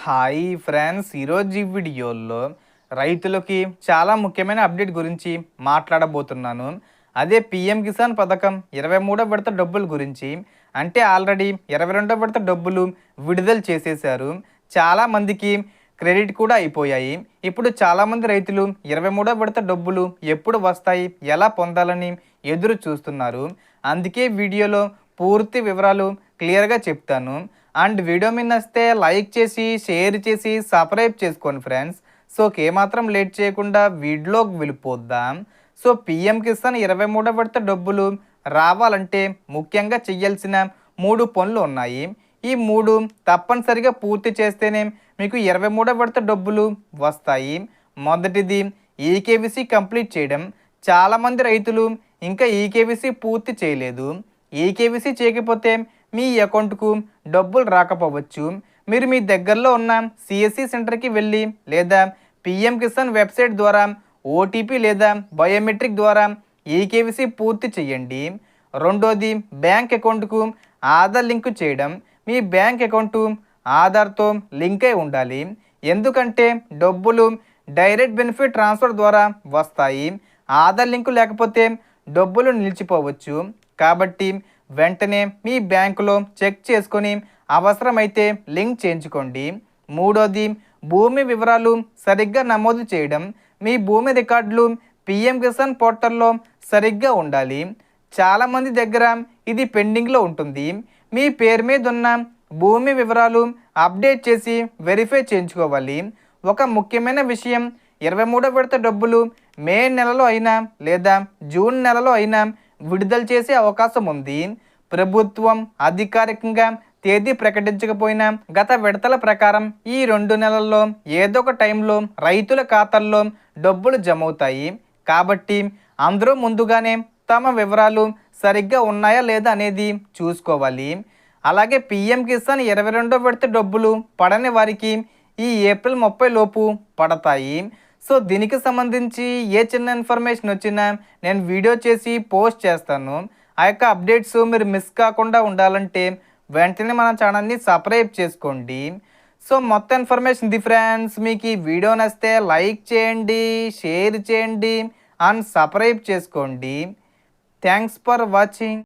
Hi friends, ఈరోజు ఈ వీడియోలో రైతులకి చాలా ముఖ్యమైన అప్డేట్ గురించి మాట్లాడబోతున్నాను. అదే పిఎం కిసాన్ పథకం 23వ విడత డబ్బుల గురించి. అంటే ఆల్రెడీ 22వ విడత డబ్బులు విడుదల చేసేశారు. చాలామందికి క్రెడిట్ కూడా అయిపోయాయి. ఇప్పుడు చాలామంది రైతులు 23వ విడత డబ్బులు ఎప్పుడు వస్తాయి, ఎలా పొందాలని ఎదురు చూస్తున్నారు. అందుకే వీడియోలో పూర్తి వివరాలు క్లియర్గా చెప్తాను. అండ్ వీడియో మీద నచ్చితే లైక్ చేసి షేర్ చేసి సబ్స్క్రైబ్ చేసుకోండి ఫ్రెండ్స్. సో ఏమాత్రం లేట్ చేయకుండా వీడియోకి వెళ్ళిపోద్దాం. సో పిఎం కిసాన్ 23వ విడత డబ్బులు రావాలంటే ముఖ్యంగా చేయాల్సిన 3 పనులు ఉన్నాయి. ఈ 3 తప్పనిసరిగా పూర్తి చేస్తేనే మీకు 23వ విడత డబ్బులు వస్తాయి. మొదటిది ఈకేవీసీ కంప్లీట్ చేయడం. చాలామంది రైతులు ఇంకా ఈకేవీసీ పూర్తి చేయలేదు. ఈకేవీసీ చేయకపోతే మీ అకౌంట్కు డబ్బులు రాకపోవచ్చు. మీరు మీ దగ్గరలో ఉన్న సిఎస్సి సెంటర్కి వెళ్ళి లేదా పిఎం కిసాన్ వెబ్సైట్ ద్వారా ఓటీపీ లేదా బయోమెట్రిక్ ద్వారా ఈకేవీసీ పూర్తి చేయండి. రెండోది బ్యాంక్ అకౌంట్కు ఆధార్ లింక్ చేయడం. మీ బ్యాంక్ అకౌంటు ఆధార్తో లింక్ అయి ఉండాలి. ఎందుకంటే డబ్బులు డైరెక్ట్ బెనిఫిట్ ట్రాన్స్ఫర్ ద్వారా వస్తాయి. ఆధార్ లింకు లేకపోతే డబ్బులు నిలిచిపోవచ్చు. కాబట్టి వెంటనే మీ బ్యాంకులో చెక్ చేసుకొని అవసరమైతే లింక్ చేయించుకోండి. మూడోది భూమి వివరాలు సరిగ్గా నమోదు చేయడం. మీ భూమి రికార్డులు పిఎం కిసాన్ పోర్టల్లో సరిగ్గా ఉండాలి. చాలామంది దగ్గర ఇది పెండింగ్లో ఉంటుంది. మీ పేరు మీద ఉన్న భూమి వివరాలు అప్డేట్ చేసి వెరిఫై చేయించుకోవాలి. ఒక ముఖ్యమైన విషయం, 23వ విడత డబ్బులు మే నెలలో అయినా లేదా జూన్ నెలలో అయినా విడుదల చేసే అవకాశం ఉంది. ప్రభుత్వం అధికారికంగా తేదీ ప్రకటించకపోయినా గత విడతల ప్రకారం ఈ 2 నెలల్లో ఏదో ఒక టైంలో రైతుల ఖాతాల్లో డబ్బులు జమ అవుతాయి. కాబట్టి అందరూ ముందుగానే తమ వివరాలు సరిగ్గా ఉన్నాయా లేదా అనేది చూసుకోవాలి. అలాగే పిఎం కిసాన్ 22వ విడత డబ్బులు పడని వారికి ఈ ఏప్రిల్ 30 లోపు పడతాయి. సో దీనికి సంబంధించి ఏ చిన్న ఇన్ఫర్మేషన్ వచ్చినా నేను వీడియో చేసి పోస్ట్ చేస్తాను. ఆ యొక్క అప్డేట్స్ మీరు మిస్ కాకుండా ఉండాలంటే వెంటనే మన ఛానల్ని సబ్స్క్రైబ్ చేసుకోండి. సో మొత్తం ఇన్ఫర్మేషన్ ఇది ఫ్రెండ్స్. మీకు ఈ వీడియో నచ్చితే లైక్ చేయండి, షేర్ చేయండి అండ్ సబ్స్క్రైబ్ చేసుకోండి. Thanks for watching.